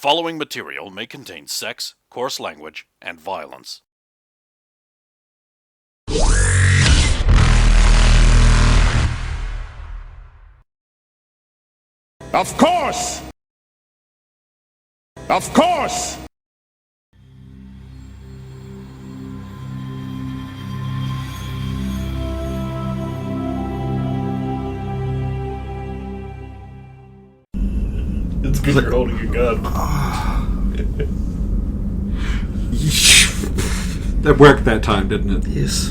following material may contain sex, coarse language, and violence. Of course! Of course! It's good you're holding a gun. That worked that time, didn't it? Yes.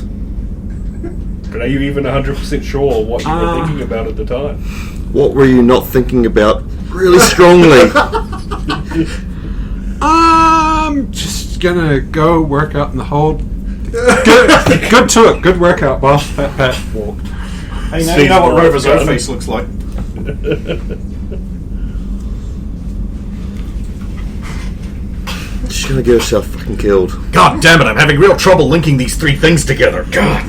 But are you even 100% sure what you were thinking about at the time? What were you not thinking about really strongly? I'm just gonna go work out in the hold. Good to it. Good workout, boss. Pat walked. Hey, now See you know what the Rover's gun. own face looks like. She's gonna get herself fucking killed. God damn it, I'm having real trouble linking these three things together. God.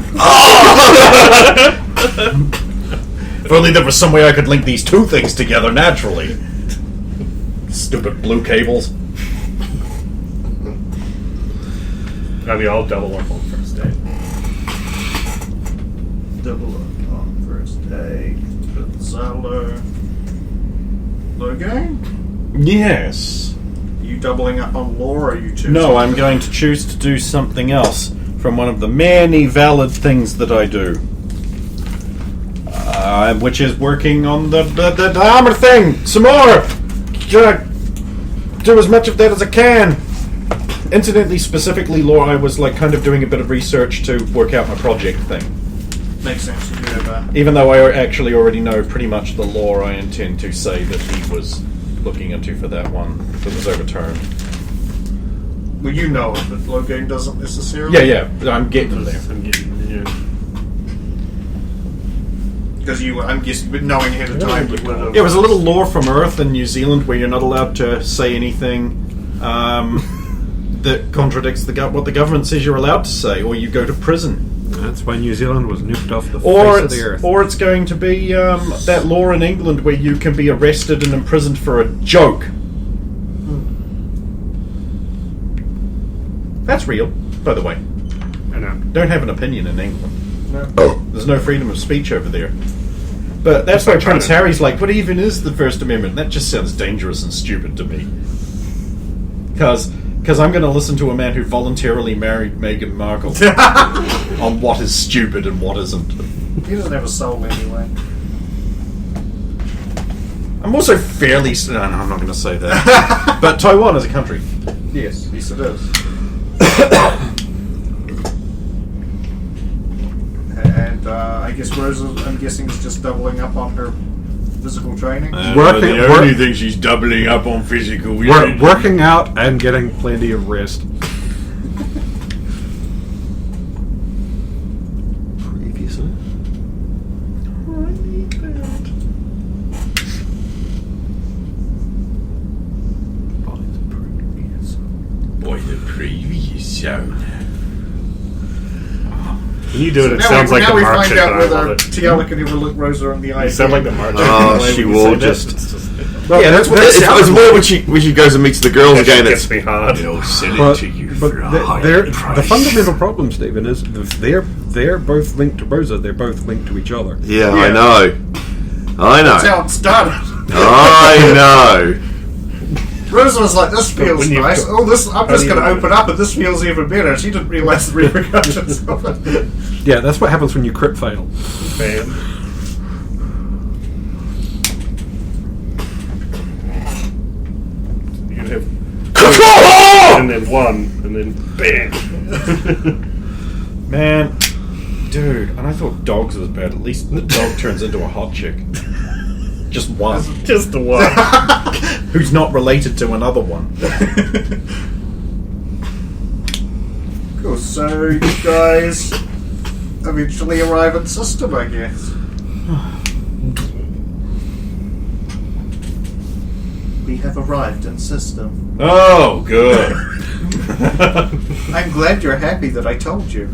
If only there was some way I could link these two things together naturally. Stupid blue cables. I mean, I'll double up on first date. Double up on first date. Zeller. Logan? Yes. Are you doubling up on lore, or are you choosing? No, I'm going to choose to do something else from one of the many valid things that I do. Which is working on the armor thing. Some more! Do as much of that as I can. Incidentally, specifically lore, I was like kind of doing a bit of research to work out my project thing. Makes sense to do that. Even though I actually already know pretty much the lore I intend to say that he was looking into for that one that was overturned. Well, you know it, but Logan doesn't necessarily. Yeah, I'm getting there. I'm getting there. Because I'm guessing, but knowing ahead of time, you would have. Yeah, it was a little lore from Earth in New Zealand where you're not allowed to say anything that contradicts what the government says you're allowed to say, or you go to prison. That's why New Zealand was nuked off the face of the earth. Or it's going to be that law in England where you can be arrested and imprisoned for a joke. That's real, by the way. I know. Don't have an opinion in England. No. There's no freedom of speech over there. But that's why Prince Harry's like, what even is the First Amendment? That just sounds dangerous and stupid to me. Because I'm going to listen to a man who voluntarily married Meghan Markle on what is stupid and what isn't. He doesn't have a soul anyway. I'm also fairly... No, I'm not going to say that. But Taiwan is a country. Yes it is. And I guess Rosa, I'm guessing, is just doubling up on her physical training. The only thing she's doubling up on physical. Working out and getting plenty of rest. Previously. Boy, the previous zone. When you do it, it Now sounds like the now we Martian. find out I whether love it. Tiala can ever look Rosa in the eye. You sound like the Martian. Oh, The way she we will say that, just- it's Yeah, that's what it's more when she goes and meets the girls That again. shit It's gets me hard. It'll sell But, it to you but for a higher the price. fundamental problem, Stephen, is they're both linked to Rosa. They're both linked to each other. yeah, I know. That's how it started. I know. Rosa was like, "This feels when you've nice. got- I'm just going to you- open up, and this feels even better." She didn't realise the repercussions of it. Yeah, that's what happens when you crit fail. Man. You have and then one, and then bam. Man, dude, and I thought dogs was bad. At least the dog turns into a hot chick. Just one. Just the one. Who's not related to another one. Cool. So you guys eventually arrive at system, I guess. We have arrived in system. Oh, good. I'm glad you're happy that I told you.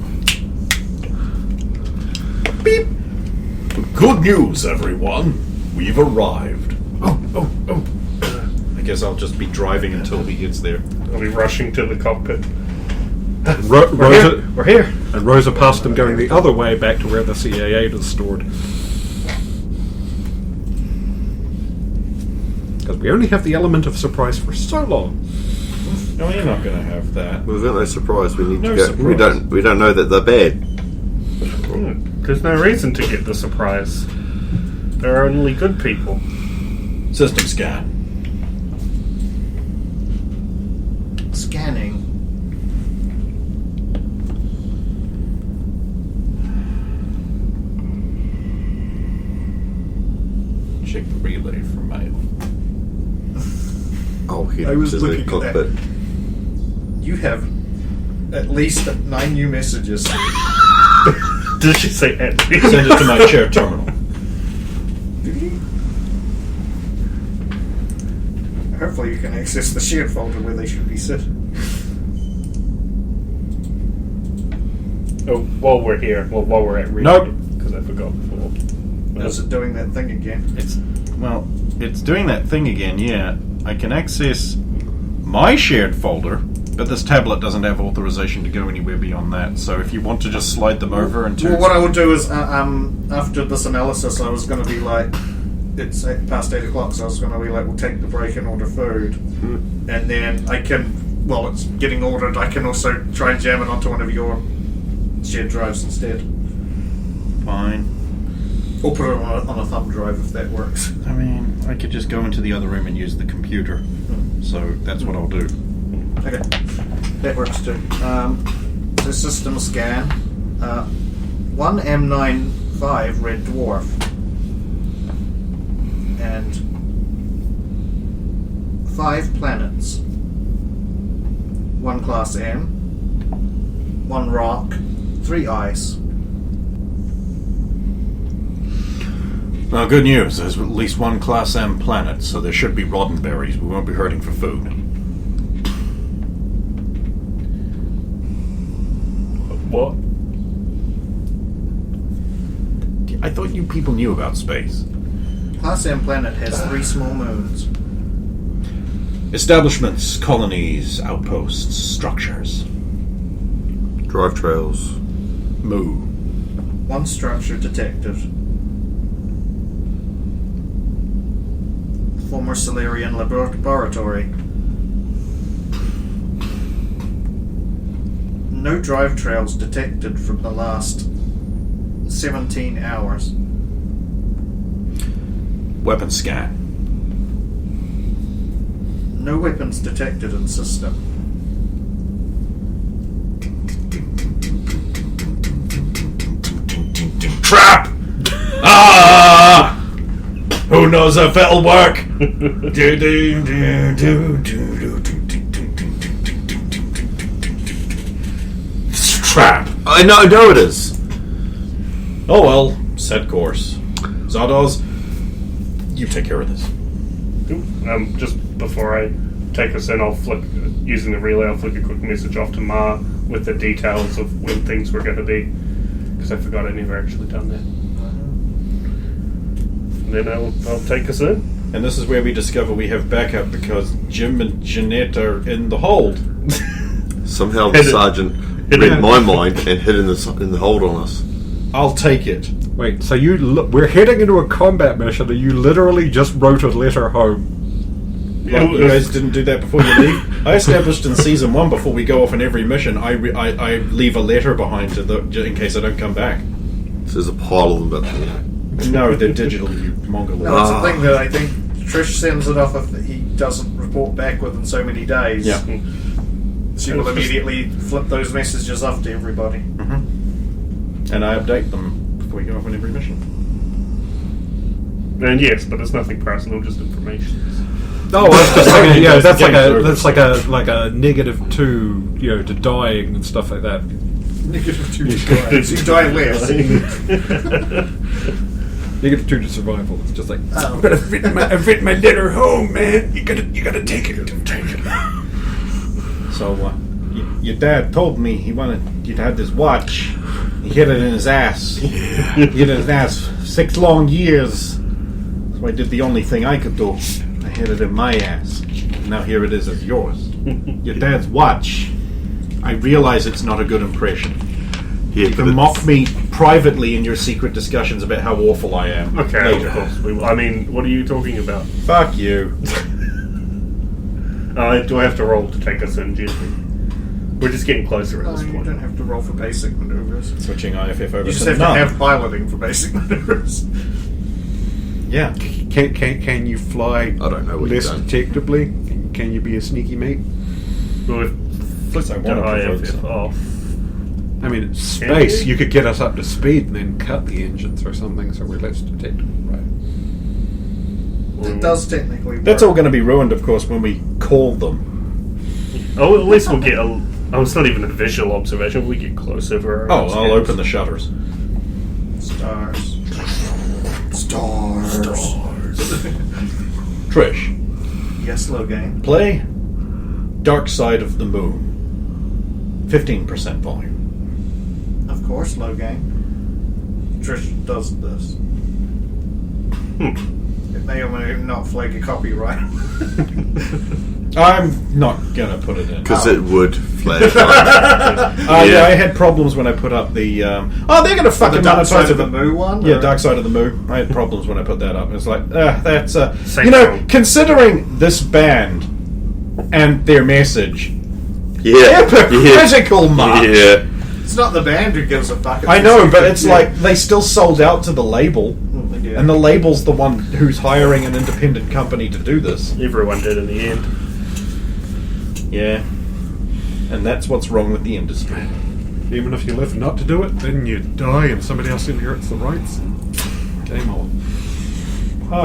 Beep. Good news, everyone. We've arrived. I guess I'll just be driving until he gets there. I'll be rushing to the cockpit. Rosa, We're here. and Rosa passed him going the other way back to where the CA8 is stored. Because we only have the element of surprise for so long. No, you're not going to have that. Well, there's no surprise. We need No to go. surprise. We don't know that they're bad. There's no reason to get the surprise. There are only good people. System scan. Scanning. Check the relay for mail. Oh, he I was to the looking at that. cockpit. You have at least 9 new messages. Did she say at me? Send it to my shared terminal. Hopefully you can access the shared folder where they should be sit. Oh, while we're here, while we're at reading, Nope. because I forgot before. Is it doing that thing again? It's doing that thing again. Yeah, I can access my shared folder, but this tablet doesn't have authorization to go anywhere beyond that. So if you want to just slide them over into, Well, what I would do is, after this analysis, I was going to be like, it's past 8 o'clock, so I was going to be like, we'll take the break and order food. And then I can, while it's getting ordered, I can also try and jam it onto one of your shared drives instead. fine. Or put it on a thumb drive if that works. I mean, I could just go into the other room and use the computer. So that's what I'll do. Okay, that works too. So system scan. 1 M95 red dwarf. And 5 planets. 1 class M. 1 rock. 3 ice. Well, good news. There's at least one Class M planet, so there should be roddenberries. We won't be hurting for food. What? I thought you people knew about space. Class M planet has 3 small moons. Establishments, colonies, outposts, structures. Drive trails. Moo. 1 structure detected. Former Solarian laboratory. No drive trails detected from the last 17 hours. Weapon scan. No weapons detected in system. Trap! Ah! Who knows if it'll work? Trap! I know it is. Oh well, set course. Zardoz, you take care of this. Just before I take us in, I'll flick, using the relay, I'll flick a quick message off to Ma with the details of when things were going to be, because I forgot I'd never actually done that. And then I'll take us in. And this is where we discover we have backup because Jim and Jeanette are in the hold. Somehow the sergeant read my mind and hid in the hold on us. I'll take it. Wait, so we're heading into a combat mission and you literally just wrote a letter home. Like, you guys didn't do that before you leave. I established in season 1 before we go off on every mission, I leave a letter behind in case I don't come back. So there's a pile of them, but No, they're digital, you mongoloid. No, it's a thing that I think Trish sends it off if he doesn't report back within so many days. Yeah. She will immediately flip those messages off to everybody. And I update them before we go off on every mission. And yes, but it's nothing personal, just information. Oh, I was just thinking, yeah, that's Game's like a -2, to dying and stuff like that. -2 to die. So you die less. -2 to survival. It's just like Oh. I'm gonna fit my letter home, man. You gotta take it. So, your dad told me he wanted you to have this watch. He hid it in his ass. He hid it in his ass 6 long years. So I did the only thing I could do. I hid it in my ass. now here it is as yours. Your dad's watch. I realize it's not a good impression. Yeah, You can mock me privately in your secret discussions about how awful I am. Okay, later. of course we will. I mean, what are you talking about? Fuck you. Do I have to roll to take us in, gently? We're just getting closer at No, this you point. don't have to roll for basic maneuvers. Switching IFF over You just to have to none. have piloting for basic maneuvers. Yeah. Can you fly I don't know what less you've done. detectably? Can you be a sneaky mate? Well, if Plus, I want to provoke IFF some. off. I mean, it's space. you? You could get us up to speed and then cut the engines or something so we're less detectable. Right. It does technically work. That's all going to be ruined, of course, when we call them. Oh, at least we'll get a... Oh, it's not even a visual observation. We get close over our Oh, own I'll scans. open the shutters. Stars. Stars. Trish, Yes, Logan. play Dark Side of the Moon. 15% volume. Of course, Logan. Trish does this. It may or may not flag a copyright. I'm not going to put it in. Because it would flash. Yeah, I had problems when I put up the... they're going to fucking The Dark Side monetize of the it. Moo one? Yeah, or- Dark Side of the Moon. I had problems when I put that up. It's like, that's... Same you know, problem. considering this band and their message, Yeah. hypocritical much. Yeah. It's not the band who gives a fuck. I know, but the- it's like they still sold out to the label, Yeah. and the label's the one who's hiring an independent company to do this. Everyone did in the end. Yeah. And that's what's wrong with the industry. Even if you live not to do it, then you die and somebody else inherits the rights. Game on.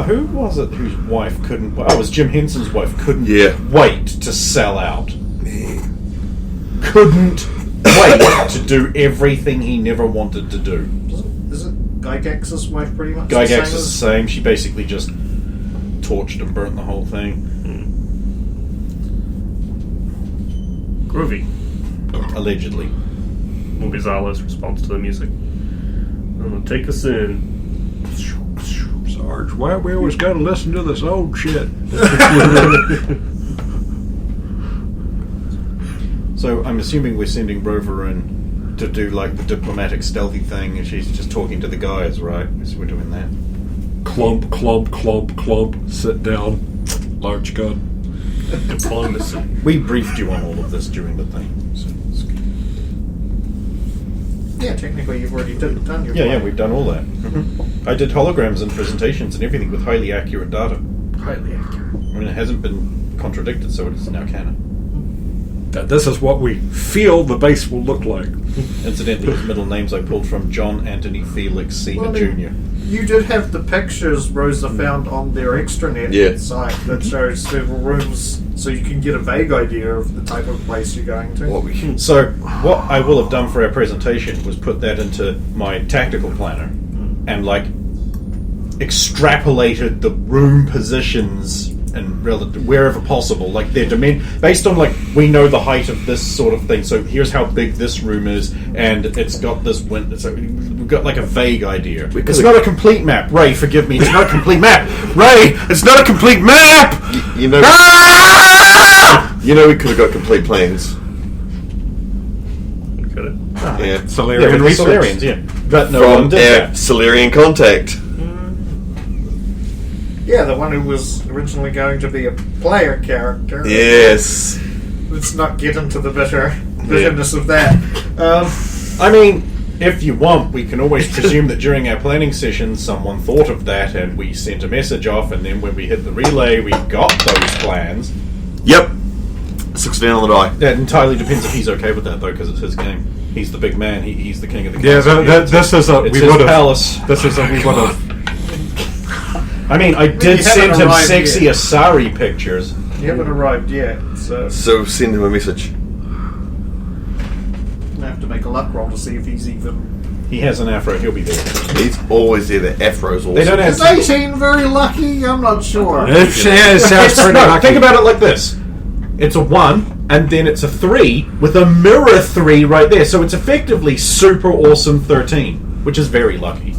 Who was it whose wife couldn't... Oh, it was Jim Henson's wife couldn't Yeah. wait to sell out. Couldn't wait to do everything he never wanted to do. Is it Gygax's wife pretty much? Gygax the is same the as- same. She basically just torched and burnt the whole thing. Groovy. Allegedly. Mubizala's response to the music. Take us in. Sarge, why we always gotta listen to this old shit? So I'm assuming we're sending Rover in to do like the diplomatic stealthy thing, and she's just talking to the guys, right? So we're doing that. Clump, clump, clump, clump. Sit down. Large gun. Diplomacy. We briefed you on all of this during the thing. So it's good. Yeah, technically you've already done your Yeah, plan. we've done all that. I did holograms and presentations and everything with highly accurate data. Highly accurate. I mean, it hasn't been contradicted, so it is now canon. That this is what we feel the base will look like. Incidentally, his middle names I pulled from John Anthony Felix Senior Well, I mean, Jr. You did have the pictures Rosa found on their extranet Yeah. site that shows several rooms, so you can get a vague idea of the type of place you're going to. What we So, what I will have done for our presentation was put that into my tactical planner and, like, extrapolated the room positions and wherever possible, like their based on, like, we know the height of this sort of thing, so here's how big this room is, and it's got this window, so we've got, like, a vague idea. It's not a complete map. Ray, forgive me, it's not a complete map! Ray, it's not a complete map! you know you know we could have got complete plans. Could it? Yeah. Solarian Yeah, with the research. Solarians, yeah. But no From one did our that. Solarian contact. Yeah, the one who was originally going to be a player character. Yes. Let's not get into the bitterness of that. I mean, if you want, we can always presume that during our planning session someone thought of that and we sent a message off, and then when we hit the relay we got those plans. Yep. 6 down on the die. That entirely depends if he's okay with that, though, because it's his game. He's the big man. He's the king of the Yeah, castle. this is a It's we his would have. palace. This is a we would have. I mean, I you did haven't send him arrived sexy yet. Asari pictures. You haven't arrived yet, so So send him a message. I have to make a luck roll to see if he's even. He has an afro. He'll be there. He's always there. The afro's awesome. They don't have. Is 18 very lucky? I'm not sure. It sounds It's, pretty no, lucky. think about it like this. It's a 1, and then it's a 3, with a mirror 3 right there. So it's effectively super awesome 13, which is very lucky.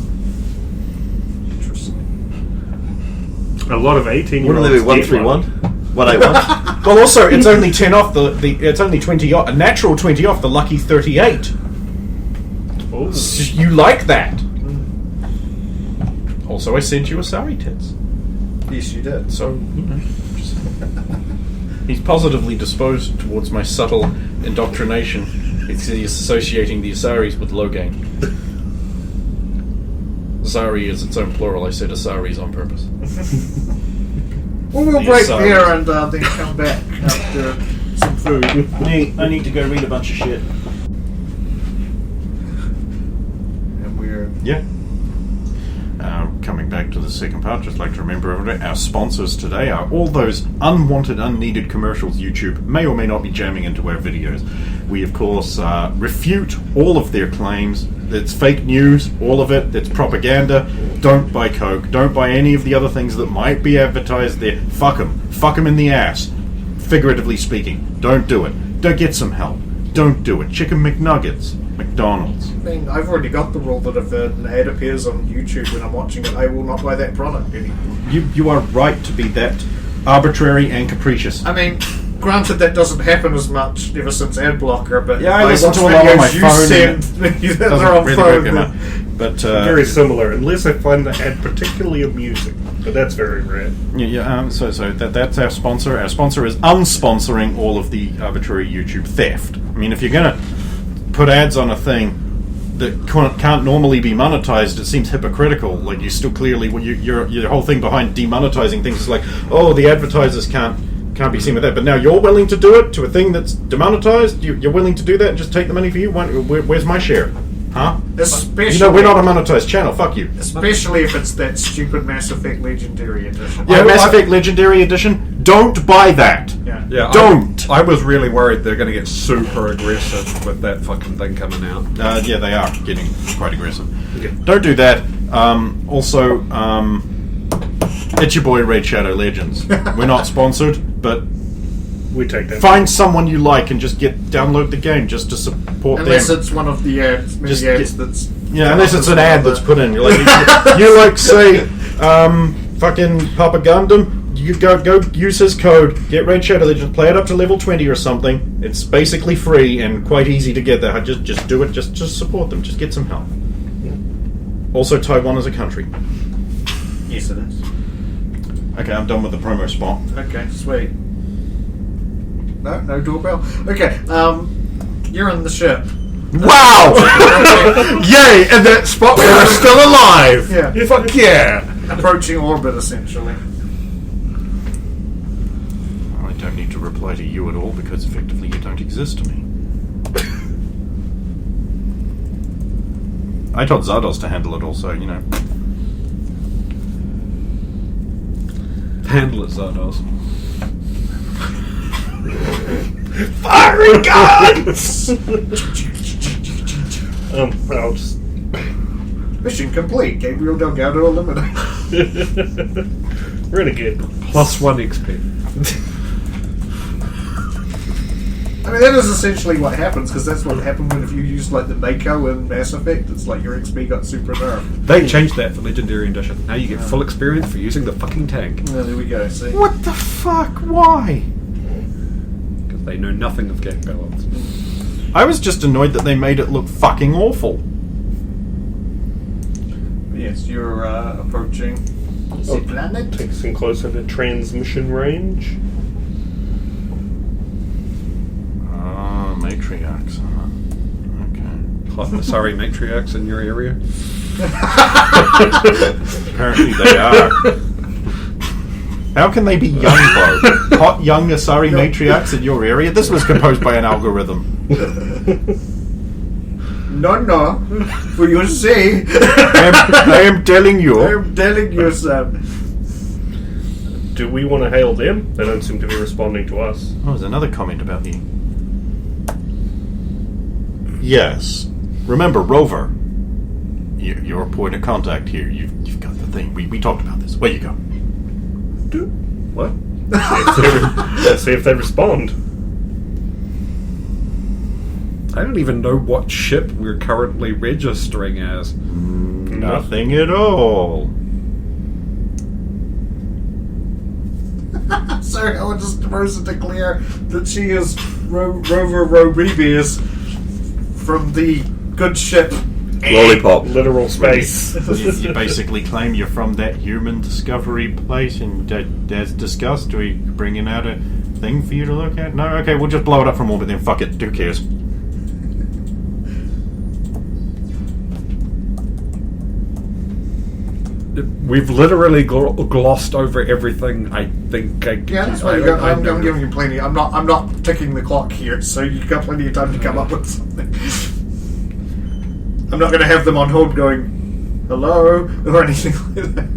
Interesting. A lot of 18-year-olds. Wouldn't there be 131? 181? Well, also, it's only 10 off it's only 20 off, a natural 20 off the lucky 38. Oh. You like that? Also, I sent you Asari tits. Yes, you did. So, he's positively disposed towards my subtle indoctrination. He's associating the Asaris with Logain. Asari is its own plural. I said Asaris on purpose. We'll The break Asaris. there and then come back after some food. I need to go read a bunch of shit. And we're... Yeah. Coming back to the second part, just like to remember everybody, our sponsors today are all those unwanted, unneeded commercials YouTube may or may not be jamming into our videos. We, of course, refute all of their claims. It's fake news, all of it. It's propaganda. Don't buy Coke. Don't buy any of the other things that might be advertised there. Fuck them. Fuck them in the ass. Figuratively speaking. Don't do it. Don't get some help. Don't do it. Chicken McNuggets. McDonald's. I mean, I've already got the rule that if an ad appears on YouTube when I'm watching it, I will not buy that product anymore. You are right to be that arbitrary and capricious. I mean, granted that doesn't happen as much ever since ad blocker, but Yeah, I if listen watch to a lot on my videos phone you send that Doesn't are on really phone. work out. But Very similar, unless I find the ad particularly amusing. But that's very rare. so that's our sponsor. Our sponsor is unsponsoring all of the arbitrary YouTube theft. I mean, if you're gonna put ads on a thing that can't normally be monetized, it seems hypocritical. Like you still clearly, your whole thing behind demonetizing things is like, oh, the advertisers can't be seen with that. But now you're willing to do it to a thing that's demonetized. You're willing to do that and just take the money for you. Where's my share? Huh? Especially, we're not a monetized channel. Fuck you. especially if it's that stupid Mass Effect Legendary Edition. Yeah, Mass Effect Legendary Edition. Don't buy that. Yeah. Don't. I was really worried they're going to get super aggressive with that fucking thing coming out. Yeah, they are getting quite aggressive. Okay. Don't do that. Also, it's your boy Raid Shadow Legends. We're not sponsored, but We take that. find someone you like and just download the game just to support Unless them. it's one of the ads, many Just ads get- that's... Yeah, unless it's an ad that's put in. You're like, you like say, fucking Papa Gundam. You go use his code. Get Raid Shadow Legends. Play it up to level 20 or something. It's basically free and quite easy to get there. Just do it. Just support them. Just get some help. Also, Taiwan is a country. Yes, it is. Okay, I'm done with the promo spot. Okay, sweet. No doorbell. Okay, you're on the ship. Wow! Yay! And that spot we're still alive! Yeah. Fuck yeah! Approaching orbit, essentially. I don't need to reply to you at all because effectively you don't exist to me. I told Zardos to handle it also, you know. Handle it, Zardos. Firing guns! I'll just... Mission complete. Gabriel Delgado eliminated. Renegade. +1 XP. I mean, that is essentially what happens, because that's what happened when if you use like the Mako in Mass Effect. It's like your XP got super nerfed. They changed that for Legendary Edition. Now you get full experience for using the fucking tank. Well, there we go. See. What the fuck? Why? Because they know nothing of game balance. I was just annoyed that they made it look fucking awful. Yes, you're approaching the planet. Takes him closer to transmission range. Matriarchs, huh? Okay. Hot Asari matriarchs in your area? Apparently they are. How can they be young, though? Hot, young Asari matriarchs in your area? This was composed by an algorithm. No. For you see. I am telling you. I'm telling you, son. Do we want to hail them? They don't seem to be responding to us. Oh, there's another comment about the... Yes. Remember, Rover. You're a point of contact here. You've got the thing. We talked about this. Where you go? What? Let's see if they respond. I don't even know what ship we're currently registering as. Nothing at all. So I would just Rosa declare that she is Rover Robebius from the good ship Lollipop. Literal space. You basically claim you're from that human discovery place, and as discussed, we bringing out a thing for you to look at? No? Okay, we'll just blow it up from orbit then. Fuck it. Who cares? We've literally glossed over everything. I think. Yeah, that's why I'm giving you plenty. I'm not ticking the clock here, so you've got plenty of time to come up with something. I'm not going to have them on hold going, hello, or anything like that.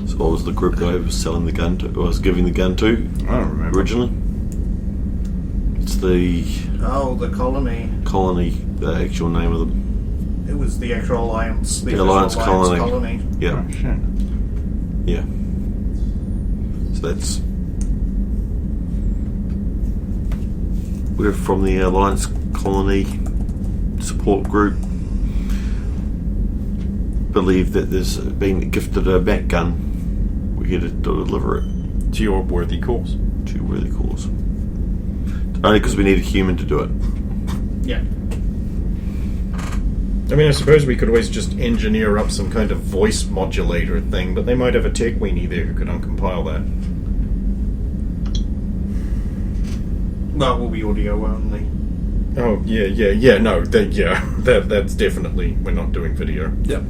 So what was the group guy who was selling the gun to? Or was giving the gun to? I don't remember. Originally? It's the The colony. colony, the actual name of them. It was the actual Alliance. The Alliance official colony. Yeah. Oh, shit. Yeah. So that's... We're from the Alliance Colony Support Group. Believe that there's been gifted a back gun. We're here to deliver it To your worthy cause. to worthy cause. Only because we need a human to do it. Yeah. I mean, I suppose we could always just engineer up some kind of voice modulator thing, but they might have a tech weenie there who could uncompile that. Well, it will be audio only. Oh, no, that's definitely, we're not doing video. Yep.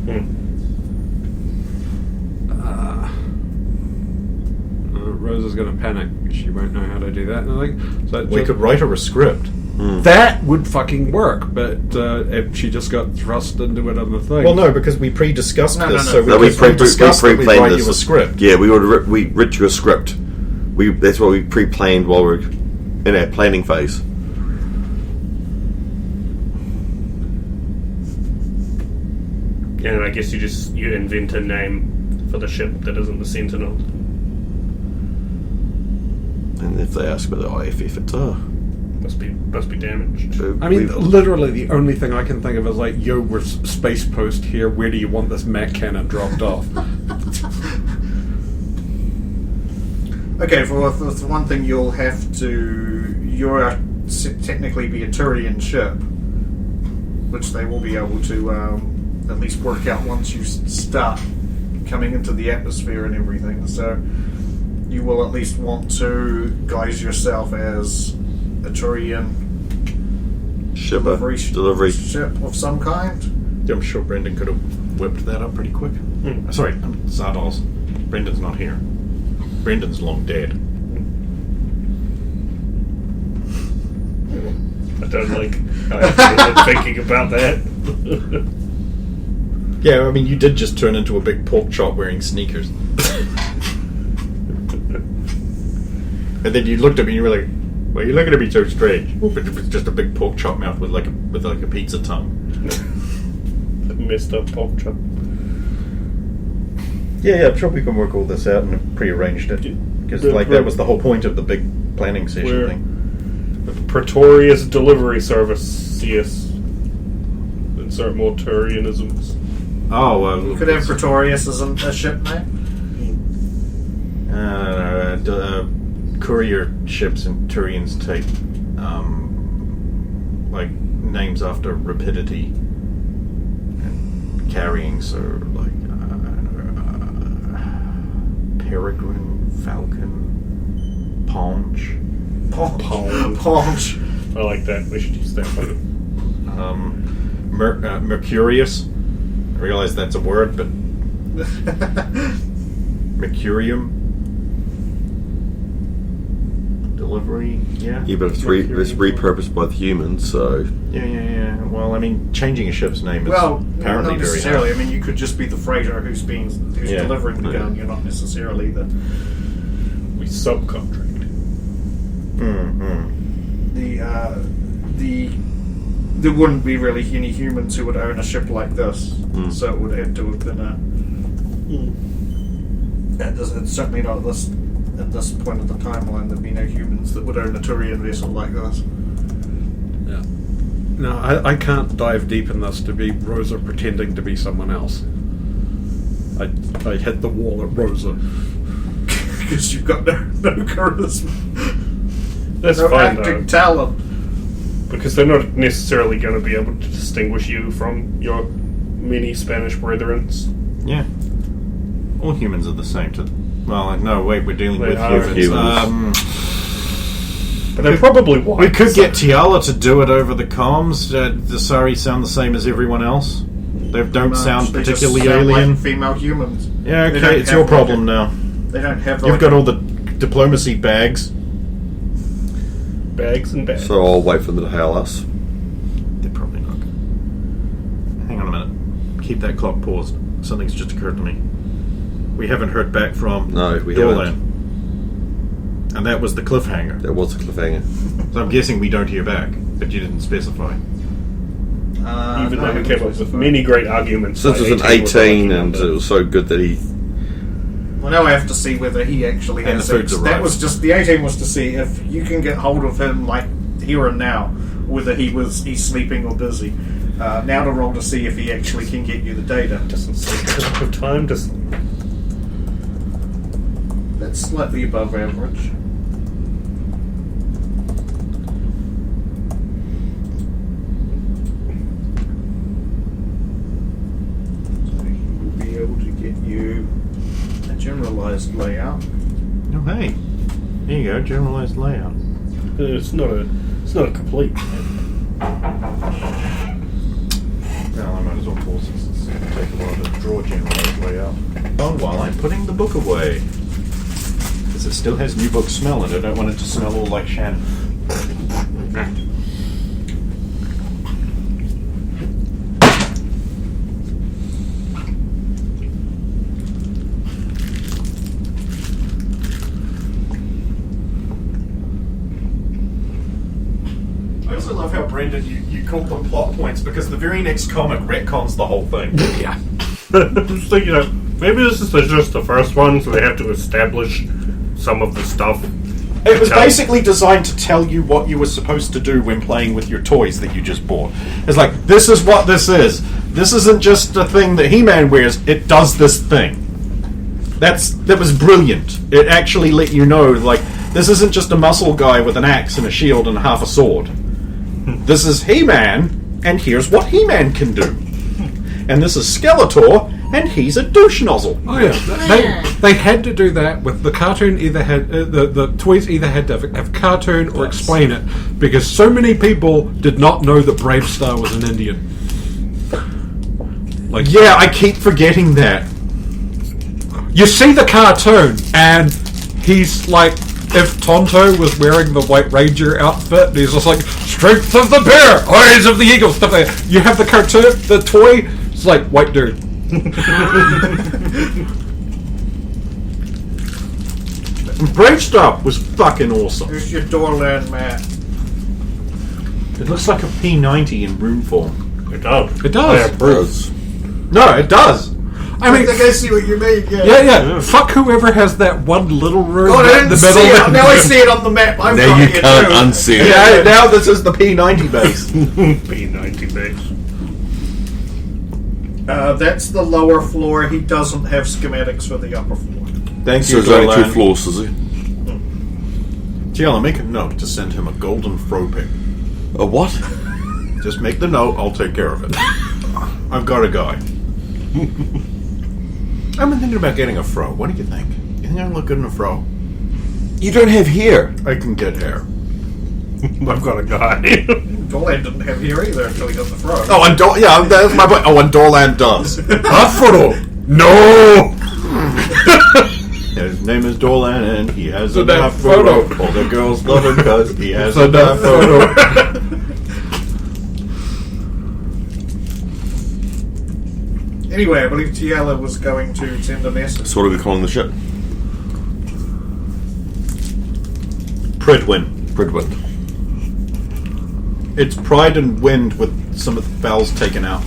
Rosa's going to panic. She won't know how to do that. And I think so. We could write her a script. That would fucking work, but if she just got thrust into it on the thing. Well, no, because we pre-discussed No, this, no, so no. we pre-discussed that we pre-planned write this. you a script. Yeah, we wrote you a script. That's what we pre-planned while we're in our planning phase. And I guess you invent a name for the ship that isn't the Sentinel. And if they ask about the IFF, it's Must be damaged. I mean, literally the only thing I can think of is like, yo, we're space post here. Where do you want this mech cannon dropped off? Okay, for one thing, you'll have to... You're technically be a Turian ship, which they will be able to at least work out once you start coming into the atmosphere and everything. So you will at least want to guise yourself as a Turian delivery ship of some kind. I'm sure Brendan could have whipped that up pretty quick. Sorry, Zardoz. Brendan's not here. Brendan's long dead. I don't like how you're thinking about that. Yeah, I mean, you did just turn into a big pork chop wearing sneakers. And then you looked at me and you were like, well, you're looking at me so strange. But it was just a big pork chop mouth with like a pizza tongue. Messed up pork chop. Yeah, I'm sure we can work all this out and pre-arranged it. Because that was the whole point of the big planning session thing. Pretorius Delivery Service, yes. Insert more Turianisms. Oh, well... You could have Pretorius as a ship name. Courier ships and Turians take like names after rapidity and carrying, so like Peregrine, Falcon, Paunch. Paunch. I like that. We should use that one. Mercurius. I realize that's a word, but Mercurium. Delivery, yeah. Yeah, but it's repurposed by the humans, so... Yeah. Well, I mean, changing a ship's name is apparently not very necessarily. hard. I mean, you could just be the freighter who's delivering the gun. You're not necessarily the... We subcontract. There wouldn't be really any humans who would own a ship like this, so it would have to have been it's certainly not at this point of the timeline. There'd be no humans that would own a Turian vessel like this. Yeah. No, I can't dive deep in this to be Rosa pretending to be someone else. I hit the wall at Rosa. Because you've got no charisma. That's No fine acting though, talent. because they're not necessarily going to be able to distinguish you from your many Spanish brethrens. Yeah. All humans are the same. Well, no, wait, we're dealing They with are humans. But they're probably white. We could get Tiala to do it over the comms. The Sari sound the same as everyone else. They don't sound They just particularly sound like alien. female humans. Yeah, They okay, don't it's have your like problem a- now. They don't have. You've like got a- all the diplomacy bags. bags and bags. So I'll wait for them to hail us. They're probably not. Hang on a minute. Keep that clock paused. Something's just occurred to me. We haven't heard back from No, we Dorlan. haven't. And that was the cliffhanger. There was a cliffhanger. So I'm guessing we don't hear back, but you didn't specify. Even no, though we it came up was with fine. many great arguments. Since it like was an 18 was a 18 lucky and number. it was so good that he... Well, now I have to see whether he actually And has the food's sex. That arrived. was just the 18 was to see if you can get hold of him like here and now, whether he's sleeping or busy. Now to roll to see if he actually can get you the data. Doesn't sleep a lot of time. Just That's slightly above average. So he will be able to get you a generalized layout. Oh, hey. Here you go, generalized layout. it's not a complete. Well, I might as well pause this. It's going to take a while to draw generalized layout. Oh, while I'm putting the book away. Because it still has new book smell, and I don't want it to smell all like Shannon. I also love how, Brendan, you called them plot points, because the very next comic retcons the whole thing. Yeah. So, maybe this is just the first one, so they have to establish some of the stuff. It was basically designed to tell you what you were supposed to do when playing with your toys that you just bought. It's like, this is what this is. This isn't just a thing that He-Man wears, it does this thing. That was brilliant. It actually let you know, like, this isn't just a muscle guy with an axe and a shield and half a sword. This is He-Man, and here's what He-Man can do. And this is Skeletor, and he's a douche nozzle. Oh yeah, they had to do that with the cartoon. Either had the toys either had to have cartoon or explain it, because so many people did not know that Brave Star was an Indian. Like, Yeah, I keep forgetting that. you see the cartoon, and he's like, if Tonto was wearing the White Ranger outfit, he's just like, strength of the bear, eyes of the eagle, stuff like that. You have the cartoon, the toy, it's like, white dude. Brave Star was fucking awesome. Here's your Doorland map. It looks like a P90 in room form. It does. It does. Yeah, Bruce. No, it does. I mean, I see what you mean. yeah. Fuck whoever has that one little room God, I in didn't the middle. see it. Now I see it on the map. I've Now got you it can't too. unsee it. Yeah, now this is the P90 base. P90 base. That's the lower floor. He doesn't have schematics for the upper floor. Thank So you, there's only two Dolan. floors, is it? Tiala, make a note to send him a golden fro pick. A what? Just make the note, I'll take care of it. I've got a guy. I've been thinking about getting a fro. What do you think? You think I look good in a fro? You don't have hair. I can get hair. I've got a guy. Doorland didn't have here either until he got the frog. Oh, and yeah, that's my point. Oh, and Dorland does. Afro. No. His name is Dorlan, and he has a that photo. photo. All the girls love him because he has So a that photo. Anyway, I believe Tiala was going to send a message. So what are we calling the ship? Pridwin. Bridwind. It's Pride and Wind with some of the vowels taken out.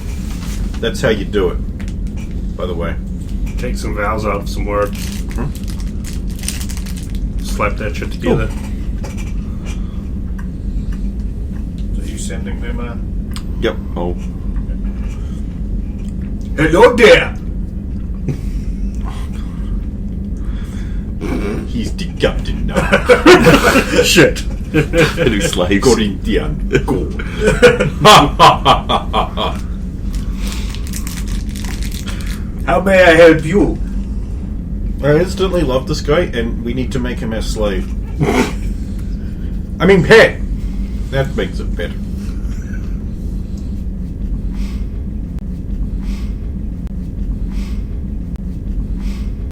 That's how you do it, by the way. Take some vowels out of some words. Slap that shit together. So you sending them a... Yep. Oh. Hello there! He's the captain now. Shit. Any slaves? Corinthian. Go. How may I help you? I instantly love this guy, and we need to make him our slave. I mean, pet. That makes it better.